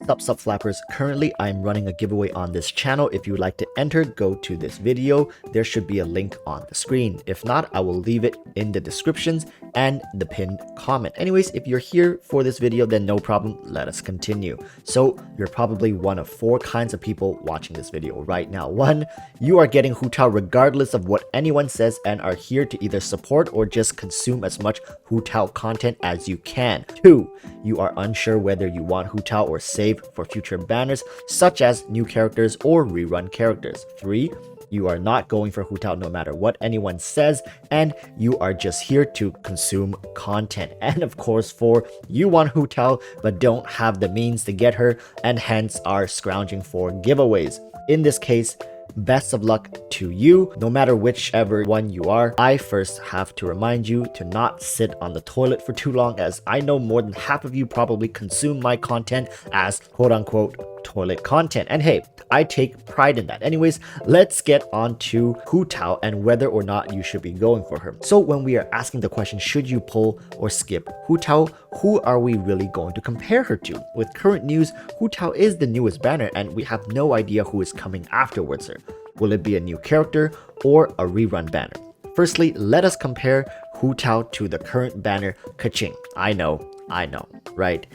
Sup flappers, currently I'm running a giveaway on this channel. If you would like to enter, go to this video. There should be a link on the screen. If not, I will leave it in the descriptions and the pinned comment. Anyways, if you're here for this video, then no problem, let us continue. So you're probably one of 4 kinds of people watching this video right now. 1, you are getting Hu Tao regardless of what anyone says and are here to either support or just consume as much Hu Tao content as you can. 2, you are unsure whether you want Hu Tao or save for future banners such as new characters or rerun characters. 3, you are not going for Hu Tao no matter what anyone says, and you are just here to consume content. And of course 4, you want Hu Tao but don't have the means to get her and hence are scrounging for giveaways. In this case, best of luck to you, no matter whichever one you are. I first have to remind you to not sit on the toilet for too long, as I know more than half of you probably consume my content as quote-unquote toilet content. And hey, I take pride in that. Anyways, let's get on to Hu Tao and whether or not you should be going for her. So when we are asking the question, should you pull or skip Hu Tao, who are we really going to compare her to? With current news, Hu Tao is the newest banner and we have no idea who is coming afterwards her. Will it be a new character or a rerun banner? Firstly, let us compare Hu Tao to the current banner KeQing. I know, right?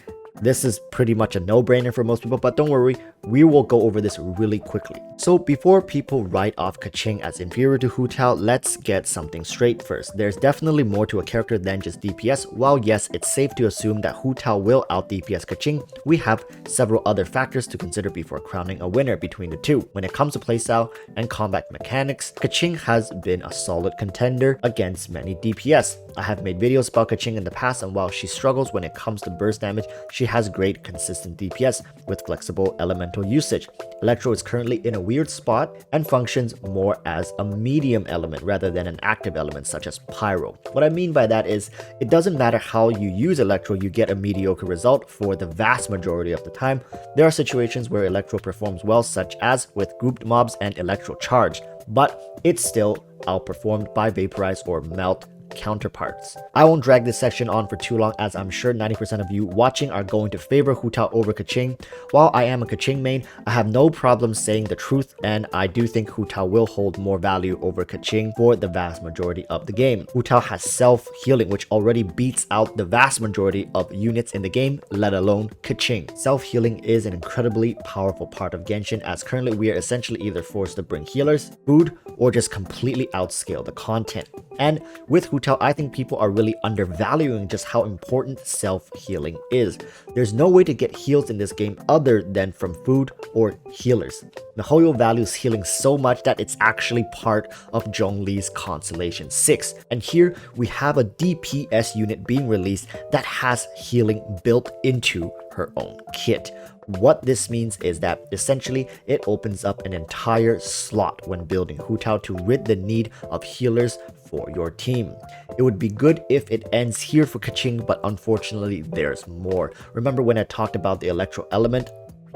This is pretty much a no-brainer for most people, but don't worry, we will go over this really quickly. So before people write off KeQing as inferior to Hu Tao, let's get something straight first. There's definitely more to a character than just DPS. While yes, it's safe to assume that Hu Tao will out DPS KeQing, we have several other factors to consider before crowning a winner between the two. When it comes to playstyle and combat mechanics, KeQing has been a solid contender against many DPS. I have made videos about KeQing in the past, and while she struggles when it comes to burst damage, she has great consistent DPS with flexible elemental usage. Electro is currently in a weird spot and functions more as a medium element rather than an active element such as Pyro. What I mean by that is, it doesn't matter how you use Electro, you get a mediocre result for the vast majority of the time. There are situations where Electro performs well, such as with grouped mobs and Electro Charge, but it's still outperformed by Vaporize or Melt counterparts. I won't drag this section on for too long, as I'm sure 90% of you watching are going to favor Hu Tao over KeQing. While I am a KeQing main, I have no problem saying the truth, and I do think Hu Tao will hold more value over KeQing for the vast majority of the game. Hu Tao has self-healing, which already beats out the vast majority of units in the game, let alone KeQing. Self-healing is an incredibly powerful part of Genshin, as currently we are essentially either forced to bring healers, food, or just completely outscale the content. And with Hu Tao, I think people are really undervaluing just how important self-healing is. There's no way to get heals in this game other than from food or healers. miHoYo values healing so much that it's actually part of Zhongli's Constellation 6. And here we have a DPS unit being released that has healing built into her own kit. What this means is that essentially it opens up an entire slot when building Hu Tao to rid the need of healers for your team. It would be good if it ends here for KeQing, but unfortunately there's more. Remember when I talked about the Electro element?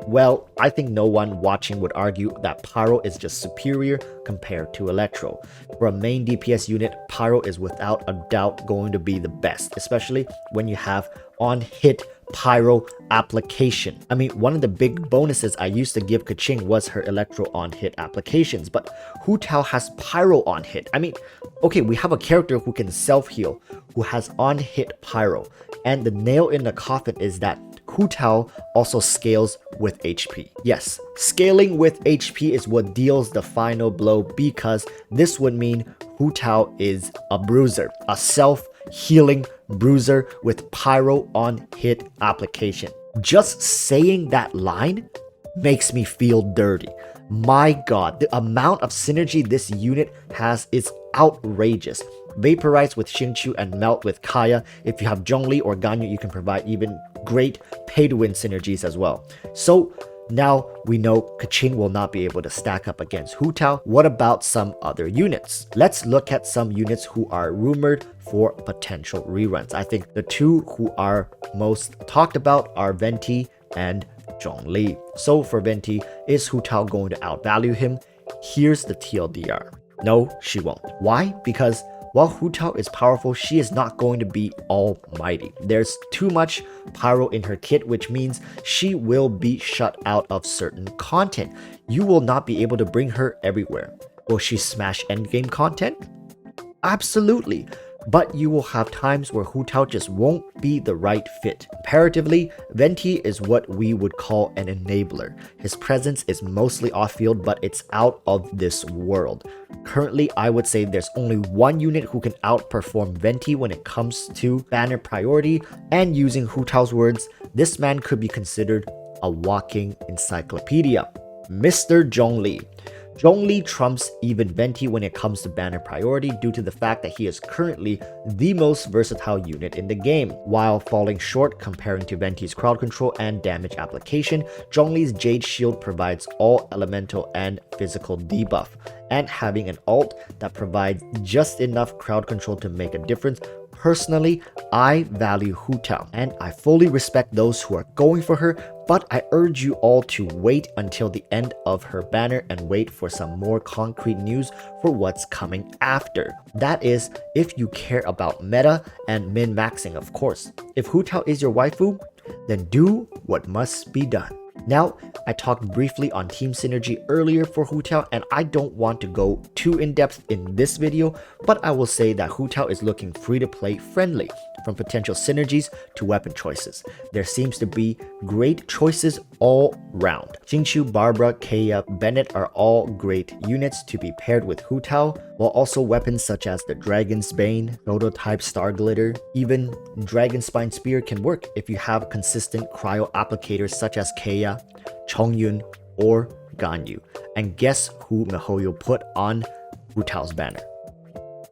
Well, I think no one watching would argue that Pyro is just superior compared to Electro. For a main DPS unit, Pyro is without a doubt going to be the best, especially when you have on-hit Pyro application. I mean, one of the big bonuses I used to give KeQing was her Electro on-hit applications, but Hu Tao has Pyro on-hit. I mean, okay, we have a character who can self-heal, who has on-hit Pyro, and the nail in the coffin is that Hu Tao also scales with HP. Yes, scaling with HP is what deals the final blow, because this would mean Hu Tao is a bruiser, a self-healing bruiser with Pyro on hit application. Just saying that line makes me feel dirty. My god, the amount of synergy this unit has is outrageous. Vaporize with Xingqiu and Melt with Kaya. If you have Zhongli or Ganyu, you can provide even great pay-to-win synergies as well. So now we know KeQing will not be able to stack up against Hu Tao. What about some other units? Let's look at some units who are rumored for potential reruns. I think the two who are most talked about are Venti and Zhongli. So for Venti, is Hu Tao going to outvalue him? Here's the TLDR. No, she won't. Why? Because While Hu Tao is powerful, she is not going to be almighty. There's too much pyro in her kit, which means she will be shut out of certain content. You will not be able to bring her everywhere. Will she smash endgame content? Absolutely. But you will have times where Hu Tao just won't be the right fit. Comparatively, Venti is what we would call an enabler. His presence is mostly off-field, but it's out of this world. Currently, I would say there's only one unit who can outperform Venti when it comes to banner priority, and using Hu Tao's words, this man could be considered a walking encyclopedia. Mr. Zhongli. Zhongli trumps even Venti when it comes to banner priority due to the fact that he is currently the most versatile unit in the game. While falling short comparing to Venti's crowd control and damage application, Zhongli's Jade Shield provides all elemental and physical debuff, and having an ult that provides just enough crowd control to make a difference. Personally, I value Hu Tao, and I fully respect those who are going for her, but I urge you all to wait until the end of her banner and wait for some more concrete news for what's coming after. That is, if you care about meta and min-maxing, of course. If Hu Tao is your waifu, then do what must be done. Now, I talked briefly on team synergy earlier for Hu Tao, and I don't want to go too in-depth in this video, but I will say that Hu Tao is looking free-to-play friendly. From potential synergies to weapon choices, there seems to be great choices all round. Xingqiu, Barbara, Kea, Bennett are all great units to be paired with Hu Tao, while also weapons such as the Dragon's Bane, Prototype Star Glitter, even Dragon Spine Spear can work if you have consistent cryo applicators such as Kea, Chongyun, or Ganyu. And guess who miHoYo put on Hu Tao's banner?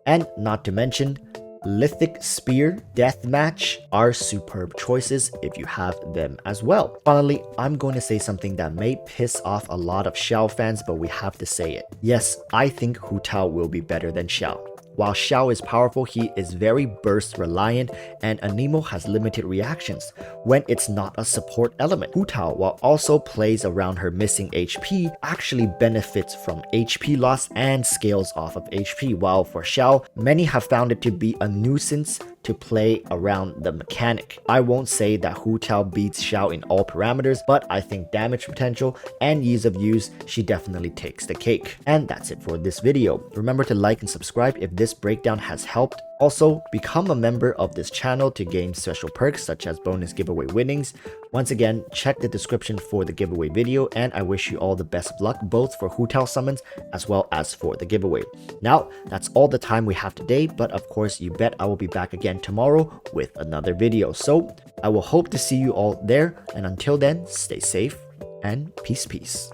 And not to mention, Lithic Spear, Deathmatch are superb choices if you have them as well. Finally, I'm going to say something that may piss off a lot of Xiao fans, but we have to say it. Yes, I think Hu Tao will be better than Xiao. While Xiao is powerful, he is very burst reliant, and Anemo has limited reactions when it's not a support element. Hu Tao, while also plays around her missing HP, actually benefits from HP loss and scales off of HP, while for Xiao, many have found it to be a nuisance to play around the mechanic. I won't say that Hu Tao beats Xiao in all parameters, but I think damage potential and ease of use, she definitely takes the cake. And that's it for this video. Remember to like and subscribe if this breakdown has helped. Also, become a member of this channel to gain special perks such as bonus giveaway winnings. Once again, check the description for the giveaway video, and I wish you all the best of luck both for Hu Tao summons as well as for the giveaway. Now, that's all the time we have today, but of course you bet I will be back again tomorrow with another video. So I will hope to see you all there, and until then, stay safe and peace.